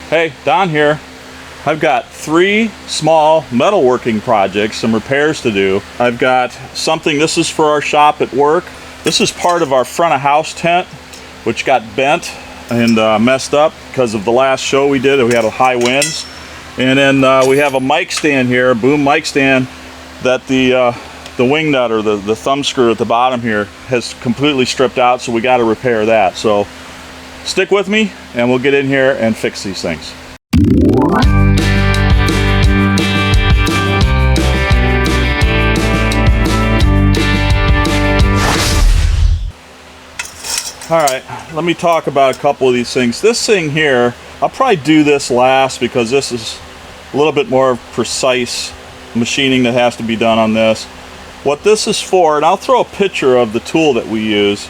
Hey, Don here. I've got 3 small metalworking projects, some repairs to do. I've got something, this is for our shop at work. This is part of our front of house tent, which got bent and messed up because of the last show we did. We had high winds. And then we have a mic stand here, a boom mic stand, that the wing nut or the thumb screw at the bottom here has completely stripped out, so we got to repair that. So stick with me and we'll get in here and fix these things. Alright, let me talk about a couple of these things. This thing here, I'll probably do this last because this is a little bit more precise machining that has to be done on this. What this is for, and I'll throw a picture of the tool that we use.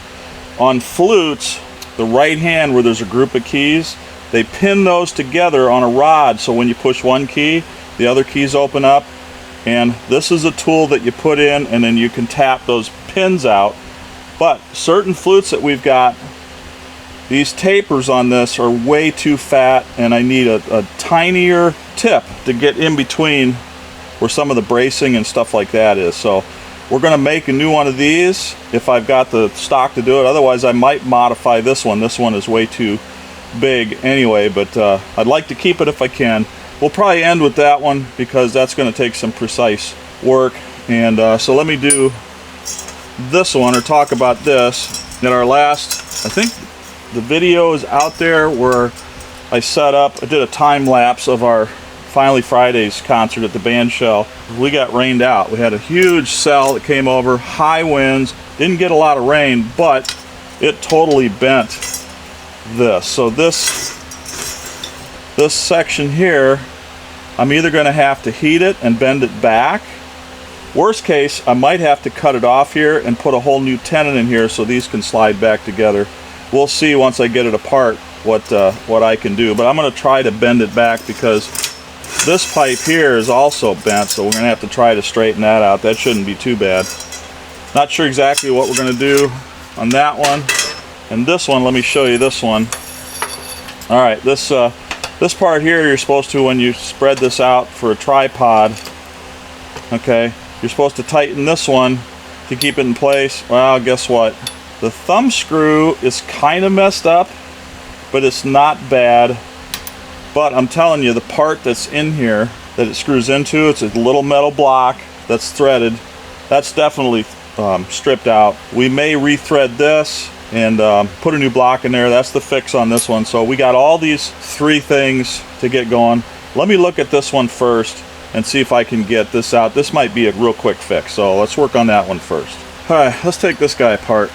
On flutes, the right hand where there's a group of keys, they pin those together on a rod, so when you push one key, the other keys open up. And this is a tool that you put in and then you can tap those pins out. But certain flutes that we've got, these tapers on this are way too fat, and I need a tinier tip to get in between where some of the bracing and stuff like that is. So we're going to make a new one of these if I've got the stock to do it. Otherwise I might modify this one. This one is way too big anyway, but I'd like to keep it if I can. We'll probably end with that one because that's going to take some precise work. And so let me do this one, or talk about this. In our last, I think the video is out there where I did a time lapse of our Finally Fridays concert at the band shell. We got rained out. We had a huge cell that came over, high winds, didn't get a lot of rain, but it totally bent this. So this section here, I'm either going to have to heat it and bend it back. Worst case, I might have to cut it off here and put a whole new tenon in here so these can slide back together. We'll see once I get it apart what I can do, but I'm going to try to bend it back because this pipe here is also bent, so we're going to have to try to straighten that out. That shouldn't be too bad. Not sure exactly what we're going to do on that one. And this one, let me show you this one. Alright, this part here, you're supposed to, when you spread this out for a tripod, okay, you're supposed to tighten this one to keep it in place. Well, guess what? The thumb screw is kind of messed up, but it's not bad. But I'm telling you, the part that's in here that it screws into, it's a little metal block that's threaded. That's definitely stripped out. We may rethread this and put a new block in there. That's the fix on this one. So we got all these 3 things to get going. Let me look at this one first and see if I can get this out. This might be a real quick fix, so let's work on that one first. Alright, let's take this guy apart.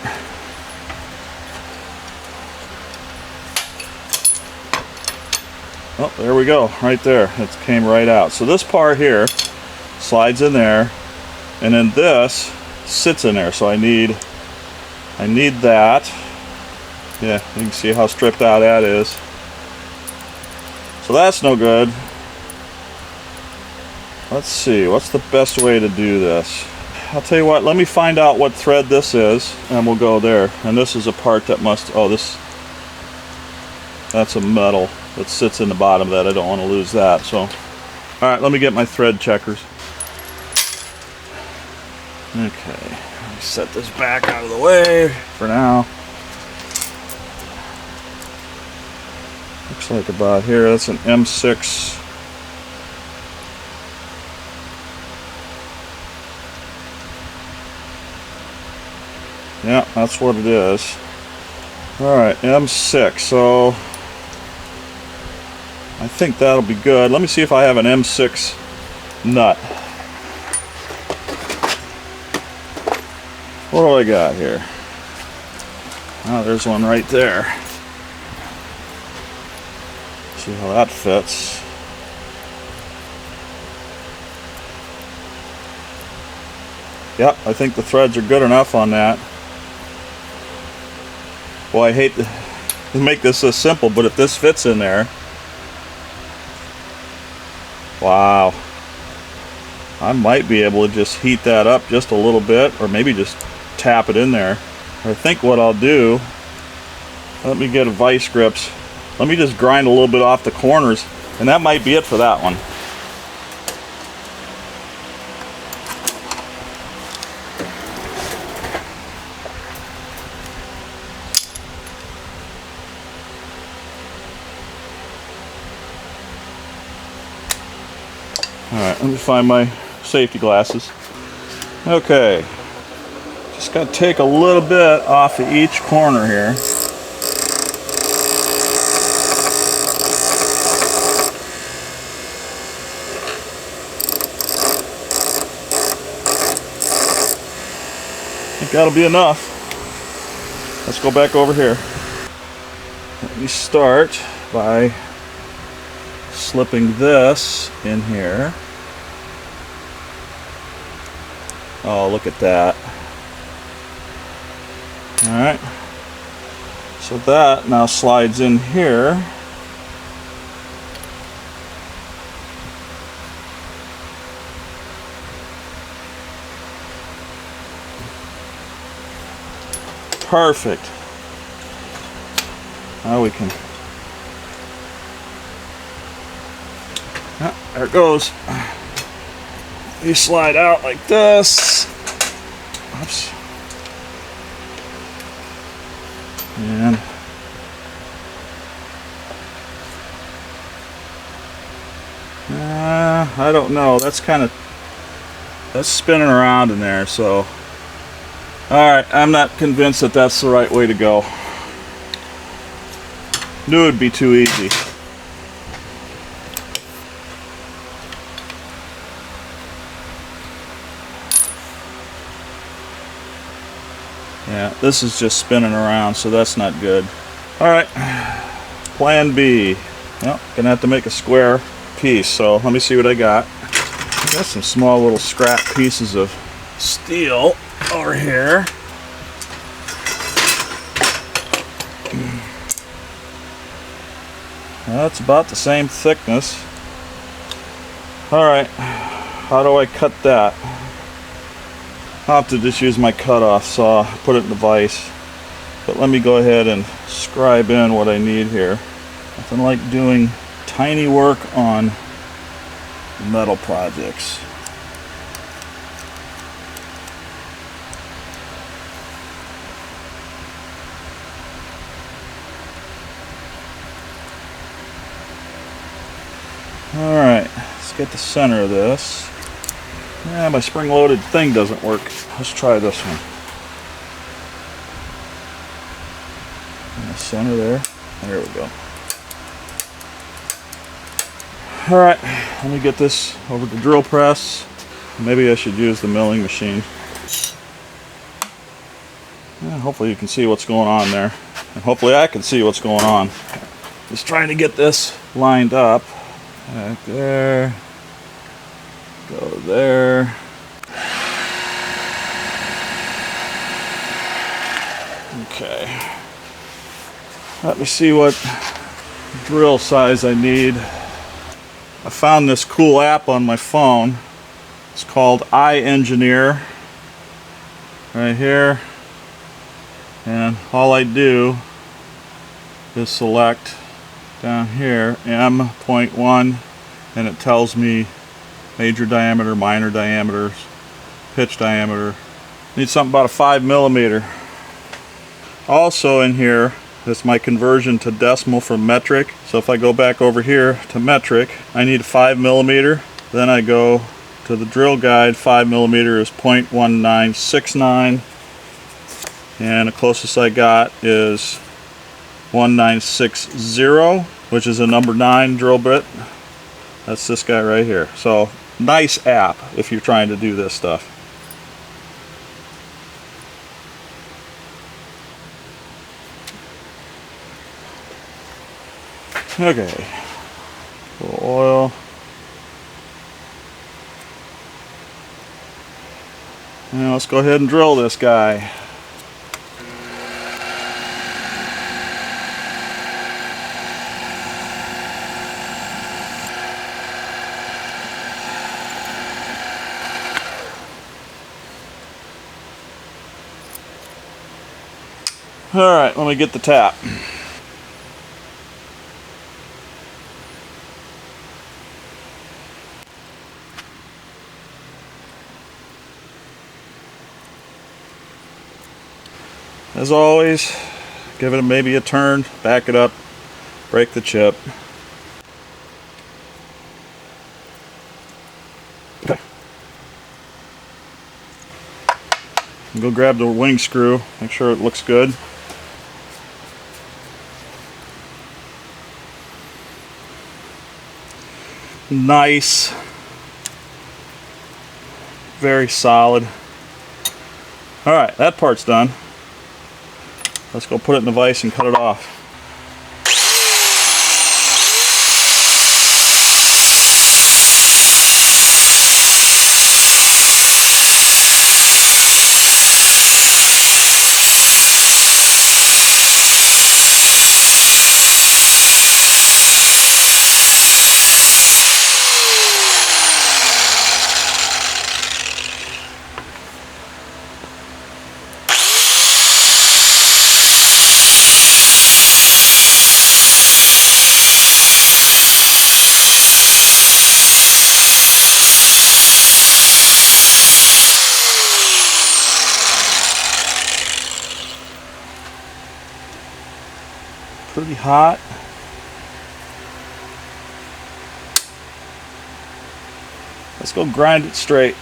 Oh, there we go, right there. It came right out. So this part here slides in there, and then this sits in there. So I need that. Yeah, you can see how stripped out that is. So that's no good. Let's see, what's the best way to do this? I'll tell you what, let me find out what thread this is, and we'll go there. And this is a part that that's a metal that sits in the bottom of that. I don't want to lose that. So, alright, let me get my thread checkers. Okay, let me set this back out of the way for now. Looks like about here, that's an M6. Yeah, that's what it is. Alright, M6, so I think that'll be good. Let me see if I have an M6 nut. What do I got here? Oh, there's one right there. See how that fits. Yep, I think the threads are good enough on that. Well, I hate to make this so simple, but if this fits in there, wow, I might be able to just heat that up just a little bit, or maybe just tap it in there. I think what I'll do, let me get a vice grips Let me just grind a little bit off the corners, and that might be it for that one. Alright, let me find my safety glasses. Okay, just got to take a little bit off of each corner here. I think that'll be enough. Let's go back over here. Let me start by slipping this in here. Oh, look at that. Alright. So that now slides in here. Perfect. Now we can. Oh, there it goes. You slide out like this. Oops. And I don't know. That's spinning around in there. So, all right. I'm not convinced that that's the right way to go. Knew it'd be too easy. Yeah, this is just spinning around, so that's not good. Alright, plan B. Well, gonna have to make a square piece, so let me see what I got. I got some small little scrap pieces of steel over here. That's about the same thickness. Alright, how do I cut that? I'll have to just use my cutoff saw, put it in the vise. But let me go ahead and scribe in what I need here. Nothing like doing tiny work on metal projects. Alright, let's get the center of this. Yeah, my spring-loaded thing doesn't work. Let's try this one. In the center there. There we go. Alright, let me get this over to the drill press. Maybe I should use the milling machine. Yeah, hopefully you can see what's going on there. And hopefully I can see what's going on. Just trying to get this lined up. Back there. Go there. Okay. Let me see what drill size I need. I found this cool app on my phone. It's called iEngineer. Right here. And all I do is select down here M.1 and it tells me major diameter, minor diameters, pitch diameter. Need something about a 5mm. Also in here, that's my conversion to decimal from metric. So if I go back over here to metric, I need a 5mm. Then I go to the drill guide, 5mm is 0.1969. And the closest I got is 1960, which is a number 9 drill bit. That's this guy right here. So nice app if you're trying to do this stuff. Okay. A little oil. Now let's go ahead and drill this guy. Alright, let me get the tap. As always, give it maybe a turn, back it up, break the chip. Okay. Go grab the wing screw, make sure it looks good. Nice. Very solid. Alright, that part's done. Let's go put it in the vise and cut it off. Pretty hot. Let's go grind it straight.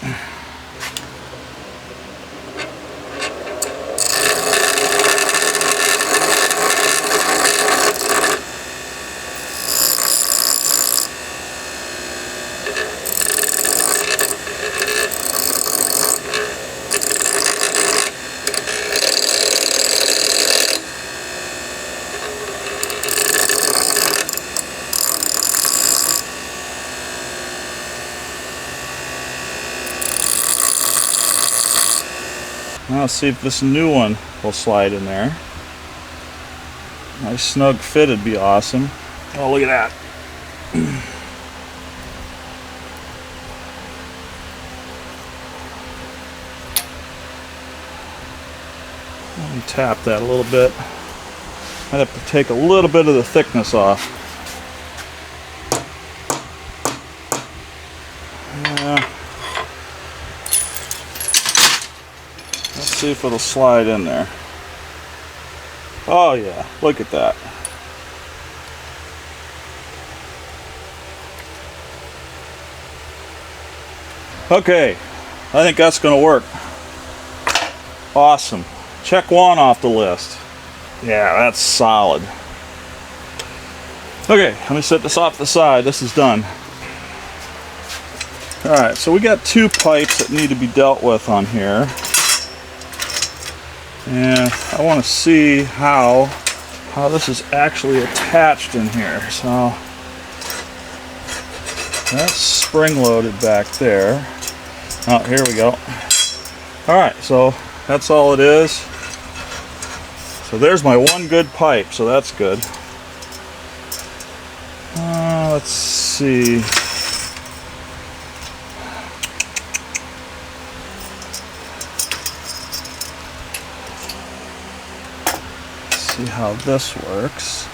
Now let's see if this new one will slide in there. Nice snug fit would be awesome. Oh, look at that. Let me tap that a little bit. I'd have to take a little bit of the thickness off. Let's see if it'll slide in there. Oh yeah, look at that. Okay, I think that's going to work. Awesome. Check one off the list. Yeah, that's solid. Okay, let me set this off the side. This is done. Alright, so we got two pipes that need to be dealt with on here. And I want to see how this is actually attached in here. So that's spring loaded back there. Oh, here we go. Alright, so that's all it is. So there's my one good pipe, so that's good. Let's see. See how this works.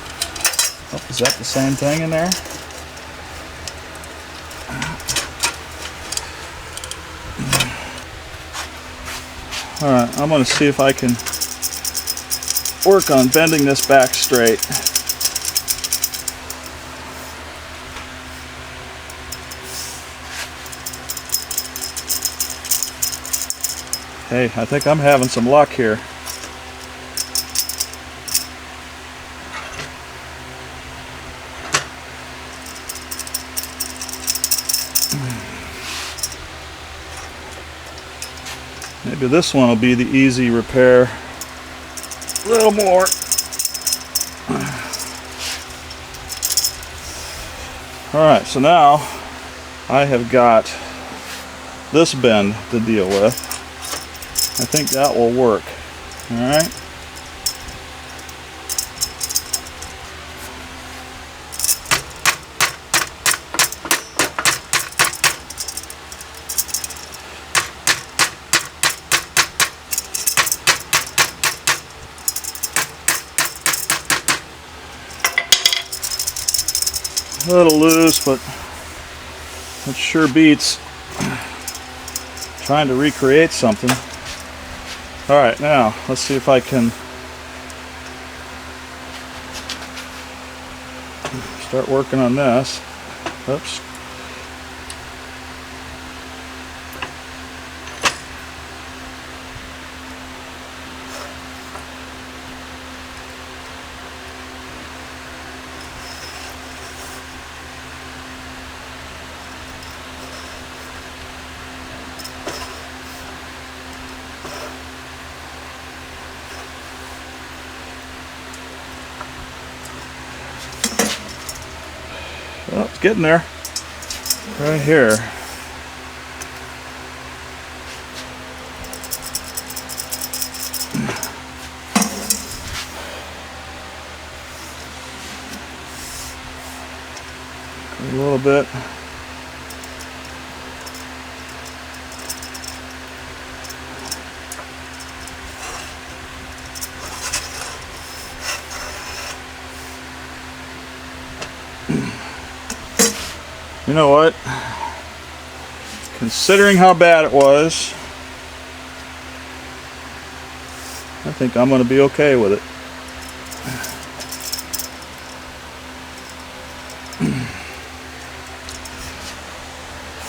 Oh, is that the same thing in there? Alright, I'm going to see if I can work on bending this back straight. Hey, I think I'm having some luck here. Maybe this one will be the easy repair. A little more. Alright, so now I have got this bend to deal with. I think that will work. Alright. A little loose, but it sure beats trying to recreate something. Alright, now let's see if I can start working on this. Oops. Well, it's getting there. Right here. A little bit. You know what? Considering how bad it was, I think I'm going to be okay with it.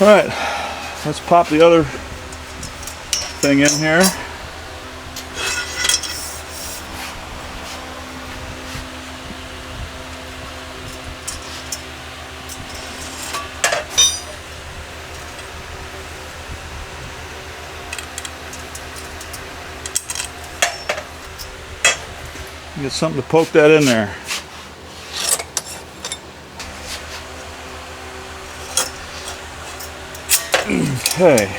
Alright, let's pop the other thing in here. Get something to poke that in there. Okay.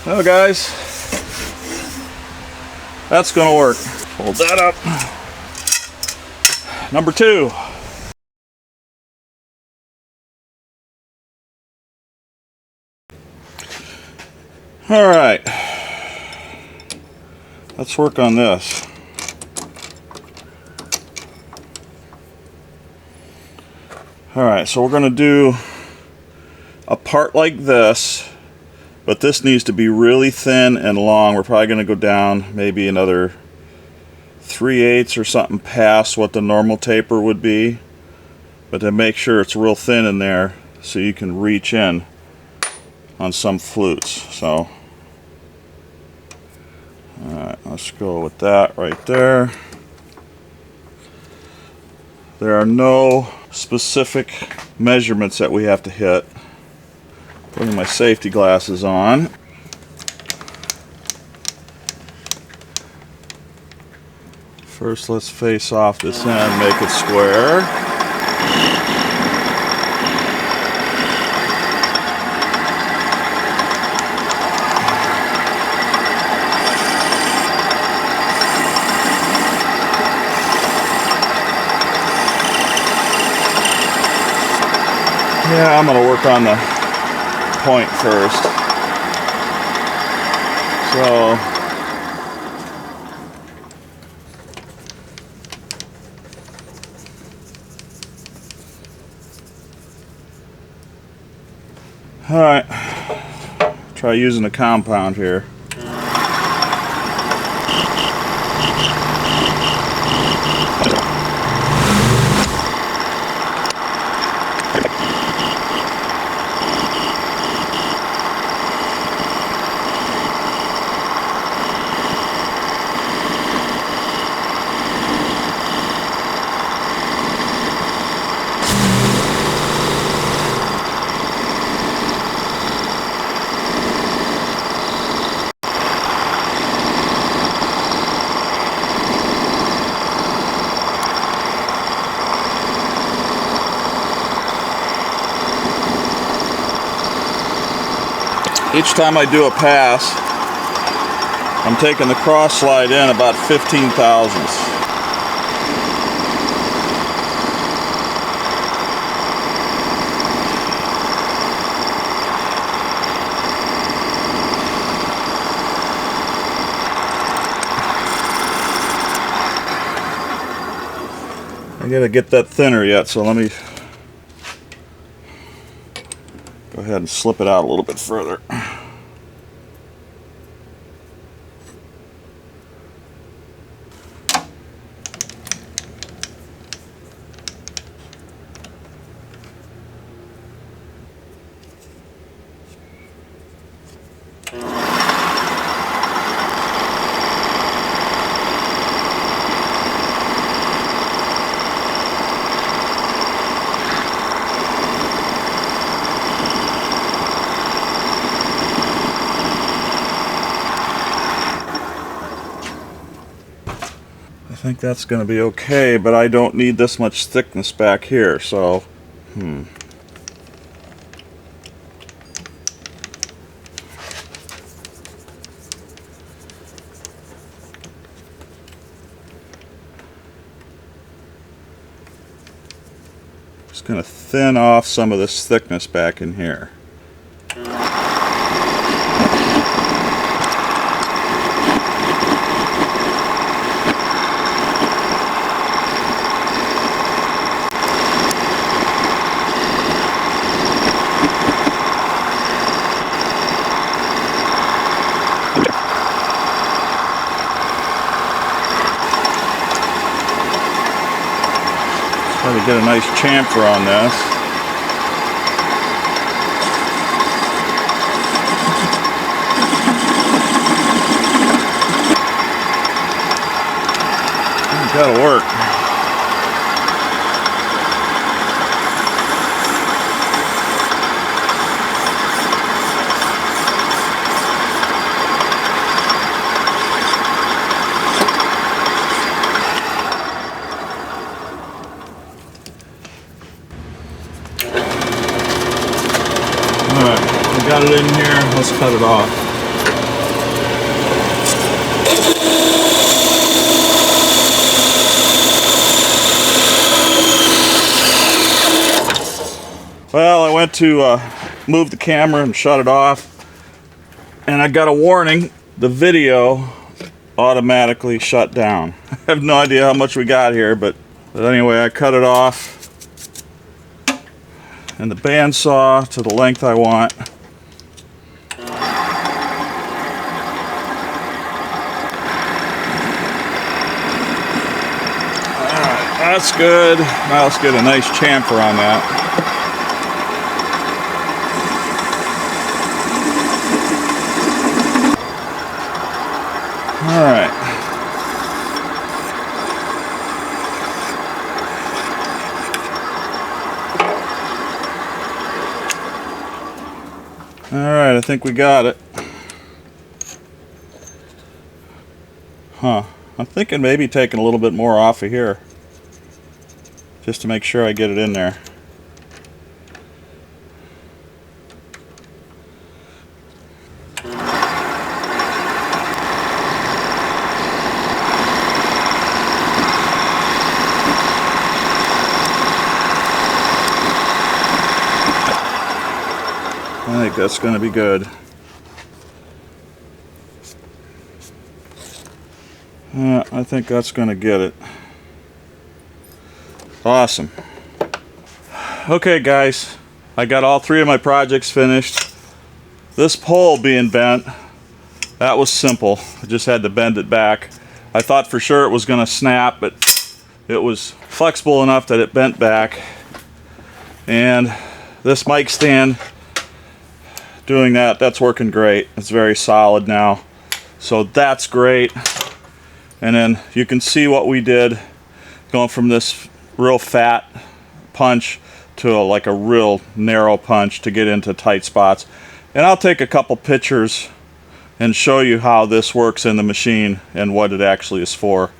Well, guys, that's going to work. Hold that up. Number 2. All right, let's work on this. All right, so we're going to do a part like this, but this needs to be really thin and long. We're probably going to go down maybe another 3/8 or something past what the normal taper would be, but to make sure it's real thin in there so you can reach in on some flutes. So alright, let's go with that right there. There are no specific measurements that we have to hit. Putting my safety glasses on. First, let's face off this end, make it square. Yeah, I'm going to work on the point first. So, alright, try using the compound here. Each time I do a pass, I'm taking the cross slide in about 15 thousandths. gotta get that thinner yet, so let me go ahead and slip it out a little bit further. I think that's going to be okay, but I don't need this much thickness back here, so just going to thin off some of this thickness back in here. Try to get a nice chamfer on this. That'll work. Got it in here, let's cut it off. Well, I went to move the camera and shut it off, and I got a warning, the video automatically shut down. I have no idea how much we got here, but anyway, I cut it off, and the bandsaw to the length I want. That's good. Now let's get a nice chamfer on that. Alright, I think we got it. I'm thinking maybe taking a little bit more off of here, just to make sure I get it in there. I think that's going to be good. I think that's going to get it. Awesome. Okay guys, I got all three of my projects finished. This pole being bent, that was simple. I just had to bend it back. I thought for sure it was going to snap, but it was flexible enough that it bent back. And this mic stand, doing that, that's working great. It's very solid now, so that's great. And then you can see what we did, going from this real fat punch to like a real narrow punch to get into tight spots. And I'll take a couple pictures and show you how this works in the machine and what it actually is for.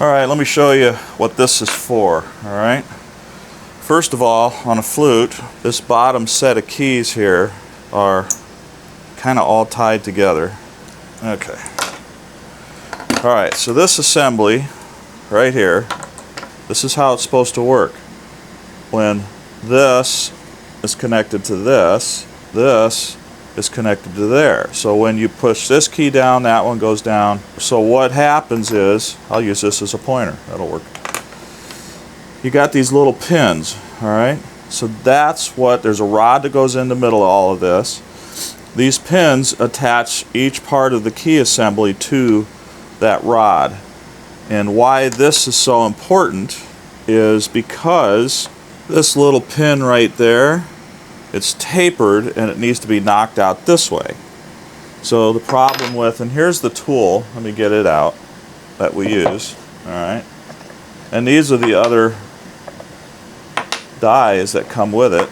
Alright, let me show you what this is for. Alright, first of all, on a flute, this bottom set of keys here are kind of all tied together. Okay. Alright, so this assembly right here, this is how it's supposed to work. When this is connected to this, this is connected to there. So when you push this key down, that one goes down. So what happens is, I'll use this as a pointer, that'll work. you got these little pins, all right? So that's what, there's a rod that goes in the middle of all of this. These pins attach each part of the key assembly to that rod. And why this is so important is because this little pin right there, it's tapered and it needs to be knocked out this way. So the problem with, and here's the tool, let me get it out, that we use, alright? And these are the other dies that come with it.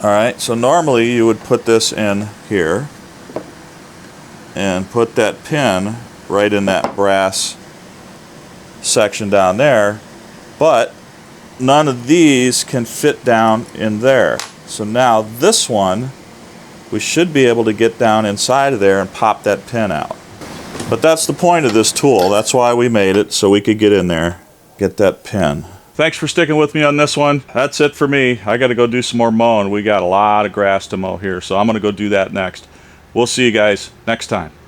Alright, so normally you would put this in here and put that pin right in that brass section down there, but none of these can fit down in there. So now this one, we should be able to get down inside of there and pop that pin out. But that's the point of this tool. That's why we made it, so we could get in there, get that pin. Thanks for sticking with me on this one. That's it for me. I got to go do some more mowing. We got a lot of grass to mow here, so I'm going to go do that next. We'll see you guys next time.